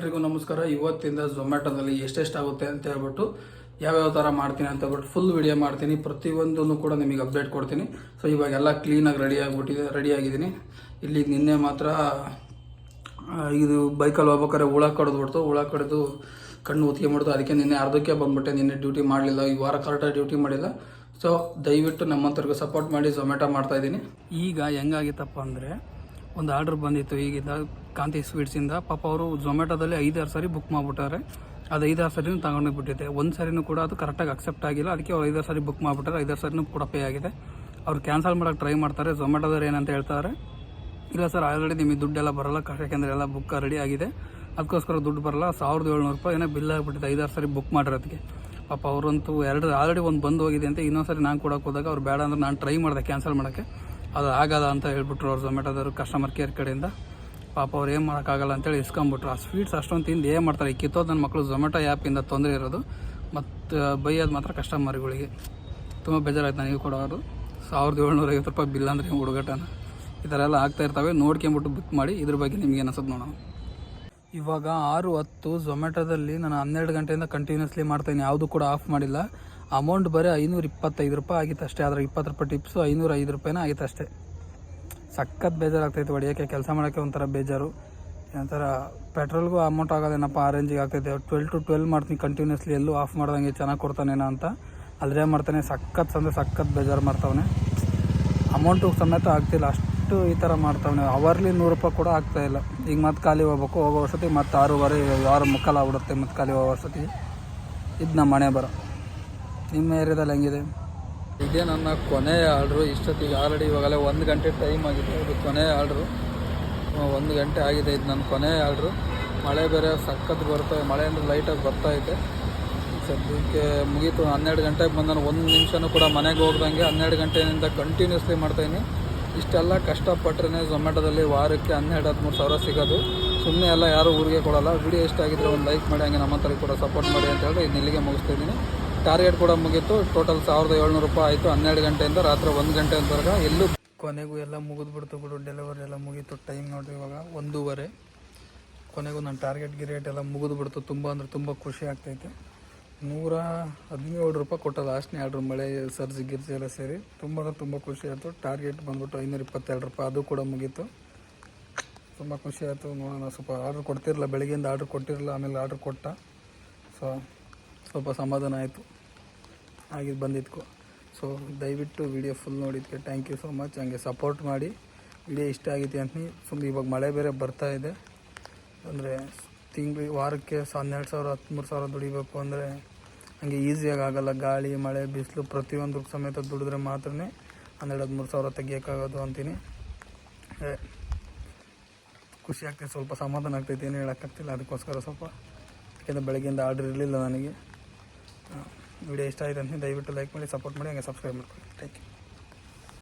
ಎಲ್ಲರಿಗೂ ನಮಸ್ಕಾರ. ಇವತ್ತಿಂದ ಝೊಮ್ಯಾಟೋದಲ್ಲಿ ಎಷ್ಟೆಷ್ಟಾಗುತ್ತೆ ಅಂತ ಹೇಳ್ಬಿಟ್ಟು ಯಾವ್ಯಾವ ಥರ ಮಾಡ್ತೀನಿ ಅಂತ ಹೇಳ್ಬಿಟ್ಟು ಫುಲ್ ವಿಡಿಯೋ ಮಾಡ್ತೀನಿ. ಪ್ರತಿಯೊಂದನ್ನು ಕೂಡ ನಿಮಗೆ ಅಪ್ಡೇಟ್ ಕೊಡ್ತೀನಿ. ಸೊ ಇವಾಗೆಲ್ಲ ಕ್ಲೀನಾಗಿ ರೆಡಿಯಾಗಿದ್ದೀನಿ. ಇಲ್ಲಿ ನಿನ್ನೆ ಮಾತ್ರ ಇದು ಬೈಕಲ್ಲಿ ಹೋಗ್ಬೇಕಾದ್ರೆ ಹುಳ ಕಡಿದು ಕಣ್ಣು ಹೊತ್ಕೊಂಡ್ಬಿಡ್ತು. ಅದಕ್ಕೆ ನಿನ್ನೆ ಅರ್ಧಕ್ಕೆ ಬಂದ್ಬಿಟ್ಟೆ. ನಿನ್ನೆ ಡ್ಯೂಟಿ ಮಾಡಲಿಲ್ಲ, ಈ ವಾರ ಕರೆಕ್ಟಾಗಿ ಡ್ಯೂಟಿ ಮಾಡಿಲ್ಲ. ಸೊ ದಯವಿಟ್ಟು ನಮ್ಮಂಥವ್ರಿಗೆ ಸಪೋರ್ಟ್ ಮಾಡಿ ಝೊಮ್ಯಾಟೋ ಮಾಡ್ತಾಯಿದ್ದೀನಿ. ಈಗ ಹೆಂಗಾಗಿತ್ತಪ್ಪ ಅಂದರೆ, ಒಂದು ಆರ್ಡ್ರ್ ಬಂದಿತ್ತು ಈಗಿಂದ ಕಾಂತಿ ಸ್ವೀಟ್ಸಿಂದ. ಪಾಪ ಅವರು ಝೊಮ್ಯಾಟೋದಲ್ಲಿ 5-6 ಸಾರಿ ಬುಕ್ ಮಾಡಿಬಿಟ್ಟಾರೆ. ಅದು 5-6 ಸಾರಿನೂ ತಗೊಂಡೋಗ್ಬಿಟ್ಟಿದೆ. ಒಂದು ಸಾರಿನೂ ಕೂಡ ಅದು ಕರೆಕ್ಟಾಗಿ ಅಕ್ಸೆಪ್ಟ್ ಆಗಿಲ್ಲ. ಅದಕ್ಕೆ ಅವ್ರು 5-6 ಸಾರಿ ಬುಕ್ ಮಾಡಿಬಿಟ್ಟಾರೆ. 5-6 ಸಾರಿನೂ ಕೂಡ ಪೇ ಆಗಿದೆ. ಅವ್ರು ಕ್ಯಾನ್ಸಲ್ ಮಾಡೋಕ್ಕೆ ಟ್ರೈ ಮಾಡ್ತಾರೆ. ಝೊಮ್ಯಾಟೋದವ್ರು ಏನಂತ ಹೇಳ್ತಾರೆ, ಇಲ್ಲ ಸರ್ ಆಲ್ರೆಡಿ ನಿಮಗೆ ದುಡ್ಡೆಲ್ಲ ಬರೋಲ್ಲ, ಯಾಕೆಂದರೆ ಎಲ್ಲ ಬುಕ್ ರೆಡಿ ಆಗಿದೆ, ಅದಕ್ಕೋಸ್ಕರ ದುಡ್ಡು ಬರೋಲ್ಲ. 1700 ರೂಪಾಯಿ ಏನೋ ಬಿಲ್ ಆಗಿಬಿಟ್ಟಿದೆ 5-6 ಸಾರಿ ಬುಕ್ ಮಾಡಿರೋದಕ್ಕೆ. ಪಾಪ ಅವರಂತೂ ಆಲ್ರೆಡಿ ಒಂದು ಬಂದು ಹೋಗಿದೆ ಅಂತ. ಇನ್ನೊಂದು ಸಾರಿ ನಾನು ಕೊಡೋಕೆ ಹೋದಾಗ ಅವ್ರು ಬೇಡ ಅಂದ್ರೆ ನಾನು ಟ್ರೈ ಮಾಡಿದೆ ಕ್ಯಾನ್ಸಲ್ ಮಾಡೋಕ್ಕೆ. ಅದು ಆಗಲ್ಲ ಅಂತ ಹೇಳ್ಬಿಟ್ರು ಅವ್ರು ಝೊಮ್ಯಾಟೋದವರು ಕಸ್ಟಮರ್ ಕೇರ್ ಕಡೆಯಿಂದ. ಪಾಪ ಅವ್ರು ಏನು ಮಾಡೋಕ್ಕಾಗಲ್ಲ ಅಂತೇಳಿ ಇಸ್ಕೊಂಬಿಟ್ರು. ಆ ಸ್ವೀಟ್ಸ್ ಅಷ್ಟೊಂದು ತಿಂದು ಏನು ಮಾಡ್ತಾರೆ, ಕಿತ್ತೋದು ನನ್ನ ಮಕ್ಕಳು ಝೊಮ್ಯಾಟೋ ಆ್ಯಪಿಂದ ತೊಂದರೆ ಇರೋದು. ಮತ್ತು ಬೈಯೋದು ಮಾತ್ರ ಕಸ್ಟಮರ್ಗಳಿಗೆ ತುಂಬ ಬೇಜಾರಾಯ್ತು ನನಗೆ ಕೊಡೋರು. 1750 ರೂಪಾಯಿ ಬಿಲ್ ಅಂದರೆ ಹುಡುಗಟನ ಈ ಥರ ಎಲ್ಲ ಆಗ್ತಾಯಿರ್ತವೆ. ನೋಡ್ಕೊಂಬಿಟ್ಟು ಬುಕ್ ಮಾಡಿ. ಇದ್ರ ಬಗ್ಗೆ ನಿಮ್ಗೆ ಅನಿಸೋದು ನೋಡೋಣ. ಇವಾಗ 6:10 ಝೊಮ್ಯಾಟೋದಲ್ಲಿ ನಾನು 12 ಗಂಟೆಯಿಂದ ಕಂಟಿನ್ಯೂಸ್ಲಿ ಮಾಡ್ತಾಯಿದ್ದೀನಿ. ಯಾವುದು ಕೂಡ ಆಫ್ ಮಾಡಿಲ್ಲ. ಅಮೌಂಟ್ ಬರೀ 525 ರೂಪಾಯಿ ಆಗಿತ್ತು ಅಷ್ಟೇ. ಆದರೆ 20 ರೂಪಾಯಿ ಟಿಪ್ಸು 505 ರೂಪಾಯಿನೇ ಆಗಿತ್ತು ಅಷ್ಟೇ. ಸಖತ್ ಬೇಜಾರಾಗ್ತೈತೆ ಹೊಡಿಯೋಕ್ಕೆ, ಕೆಲಸ ಮಾಡೋಕ್ಕೆ ಒಂಥರ ಬೇಜಾರು. ಒಂಥರ ಪೆಟ್ರೋಲ್ಗೂ ಅಮೌಂಟ್ ಆಗೋದೇನಪ್ಪ, ಆ ರೇಂಜಿಗೆ ಆಗ್ತೈತೆ. 12 to 12 ಮಾಡ್ತೀನಿ ಕಂಟಿನ್ಯೂಸ್ಲಿ, ಎಲ್ಲೂ ಆಫ್ ಮಾಡ್ದಂಗೆ ಚೆನ್ನಾಗಿ ಕೊಡ್ತಾನೇನೋ ಅಂತ. ಅಲ್ಲೇ ಮಾಡ್ತಾನೆ, ಸಖತ್ ಬೇಜಾರು ಮಾಡ್ತಾವನೆ. ಅಮೌಂಟು ಸಮೇತ ಆಗ್ತಿಲ್ಲ, ಅಷ್ಟು ಈ ಥರ ಮಾಡ್ತಾವನೆ. ಅವರ್ಲಿ 100 ರೂಪಾಯಿ ಕೂಡ ಆಗ್ತಾಯಿಲ್ಲ. ಈಗ ಮತ್ತೆ ಖಾಲಿ ಹೋಗ್ಬೇಕು, ಹೋಗೋ ವರ್ಷಕ್ಕೆ ಮತ್ತೆ 6:15 ಆಗ್ಬಿಡುತ್ತೆ ಮತ್ತೆ ಖಾಲಿ ಹೋಗೋ ವರ್ಷಕ್ಕೆ. ಇದು ನಮ್ಮ ಮನೆ ಬರೋ. ನಿಮ್ಮ ಏರಿಯಾದಲ್ಲಿ ಹೆಂಗಿದೆ? ಇದೇ ನನ್ನ ಕೊನೆಯ ಆರ್ಡ್ರು. ಇಷ್ಟೊತ್ತಿಗೆ ಆಲ್ರೆಡಿ ಇವಾಗಲೇ 1 ಗಂಟೆ ಟೈಮ್ ಆಗಿದೆ. ಇದು ಕೊನೆಯ ಆರ್ಡ್ರು, 1 ಗಂಟೆ ಆಗಿದೆ. ಇದು ನನ್ನ ಕೊನೆಯ ಆರ್ಡ್ರು. ಮಳೆ ಬೇರೆ ಸಖತ್ ಬರ್ತವೆ. ಮಳೆ ಅಂದರೆ ಲೈಟಾಗಿ ಬರ್ತಾಯಿದೆ. ಸದ್ಯಕ್ಕೆ ಮುಗೀತು. 12 ಗಂಟೆಗೆ ಬಂದು ನಾನು 1 ನಿಮಿಷನೂ ಕೂಡ ಮನೆಗೆ ಹೋಗ್ದಂಗೆ 12 ಗಂಟೆಯಿಂದ ಕಂಟಿನ್ಯೂಸ್ಲಿ ಮಾಡ್ತಾಯಿದ್ದೀನಿ. ಇಷ್ಟೆಲ್ಲ ಕಷ್ಟಪಟ್ಟರೆ ಝೊಮ್ಯಾಟೋದಲ್ಲಿ ವಾರಕ್ಕೆ 12-13 ಸಾವಿರ ಸಿಗೋದು. ಸುಮ್ಮನೆ ಎಲ್ಲ ಯಾರೂ ಊರಿಗೆ ಕೊಡೋಲ್ಲ. ವಿಡಿಯೋ ಇಷ್ಟ ಆಗಿದ್ರೆ ಒಂದು ಲೈಕ್ ಮಾಡಿ, ಹಂಗೆ ನಮ್ಮಂಥವ್ರಿಗೆ ಕೂಡ ಸಪೋರ್ಟ್ ಮಾಡಿ ಅಂತ ಹೇಳಿ ಇಲ್ಲಿಗೆ ಮುಗಿಸ್ತಾಯಿದ್ದೀನಿ. ಟಾರ್ಗೆಟ್ ಕೂಡ ಮುಗೀತು. ಟೋಟಲ್ 1700 ರೂಪಾಯಿ ಆಯಿತು. 12 ಗಂಟೆಯಿಂದ ರಾತ್ರಿ 1 ಗಂಟೆವರೆಗೆ ಎಲ್ಲೂ ಕೊನೆಗೂ ಎಲ್ಲ ಮುಗಿದ್ಬಿಡ್ತು ಬಿಡು. ಡೆಲಿವರಿ ಎಲ್ಲ ಮುಗೀತು. ಟೈಮ್ ನೋಡಿರಿ ಇವಾಗ 1:30. ಕೊನೆಗೂ ನನ್ನ ಟಾರ್ಗೆಟ್ ಎಲ್ಲ ಮುಗಿದ್ಬಿಡ್ತು. ತುಂಬ ಅಂದರೆ ತುಂಬ ಖುಷಿ ಆಗ್ತೈತೆ. 117 ರೂಪಾಯಿ ಕೊಟ್ಟ ಲಾಸ್ಟ್ನೇ ಆರ್ಡ್ರು. ಮಳೆ ಸರ್ಜಿ ಎಲ್ಲ ಸೇರಿ ತುಂಬ ಖುಷಿ ಆಯಿತು. ಟಾರ್ಗೆಟ್ ಬಂದ್ಬಿಟ್ಟು 522 ರೂಪಾಯಿ, ಅದು ಕೂಡ ಮುಗೀತು. ತುಂಬ ಖುಷಿ ಆಯಿತು. ನೋಡೋಣ, ಸ್ವಲ್ಪ ಆರ್ಡ್ರ್ ಕೊಡ್ತಿರಲಿಲ್ಲ, ಬೆಳಗ್ಗೆಯಿಂದ ಆರ್ಡ್ರ್ ಕೊಟ್ಟಿರಲಿಲ್ಲ, ಆಮೇಲೆ ಆರ್ಡ್ರ್ ಕೊಟ್ಟ. ಸೊ ಸ್ವಲ್ಪ ಸಮಾಧಾನ ಆಯಿತು ಆಗಿದ್ದು ಬಂದಿದ್ದಕ್ಕೂ. ಸೊ ದಯವಿಟ್ಟು ವಿಡಿಯೋ ಫುಲ್ ನೋಡಿದ್ದಕ್ಕೆ ಥ್ಯಾಂಕ್ ಯು ಸೋ ಮಚ್. ಹಂಗೆ ಸಪೋರ್ಟ್ ಮಾಡಿ. ವಿಡಿಯೋ ಇಷ್ಟ ಆಗೈತಿ ಅಂತೀನಿ. ಸುಮ್ಮನೆ ಇವಾಗ ಮಳೆ ಬೇರೆ ಬರ್ತಾಯಿದೆ. ಅಂದರೆ ವಾರಕ್ಕೆ 12,000 13,000 ದುಡಿಬೇಕು ಅಂದರೆ ಹಂಗೆ ಈಸಿಯಾಗಿ ಆಗೋಲ್ಲ. ಗಾಳಿ ಮಳೆ ಬಿಸಿಲು ಪ್ರತಿಯೊಂದು ಸಮೇತ ದುಡಿದ್ರೆ ಮಾತ್ರ 12-13 ಸಾವಿರ ತೆಗಿಯೋಕ್ಕಾಗೋದು ಅಂತೀನಿ. ಖುಷಿ ಆಗ್ತೈತೆ, ಸ್ವಲ್ಪ ಸಮಾಧಾನ ಆಗ್ತೈತೆ, ಏನು ಹೇಳೋಕ್ಕಾಗ್ತಿಲ್ಲ. ಅದಕ್ಕೋಸ್ಕರ ಸ್ವಲ್ಪ, ಯಾಕೆಂದರೆ ಬೆಳಗ್ಗೆಯಿಂದ ಆರ್ಡ್ರ್ ಇರಲಿಲ್ಲ ನನಗೆ. ವಿಡಿಯೋ ಇಷ್ಟ ಆಯಿತು ಅಂತ ದಯವಿಟ್ಟು ಲೈಕ್ ಮಾಡಿ, ಸಪೋರ್ಟ್ ಮಾಡಿ, ಹಂಗೆ ಸಬ್ಸ್ಕ್ರೈಬ್ ಮಾಡ್ಕೊಳ್ಳಿ. Thank you.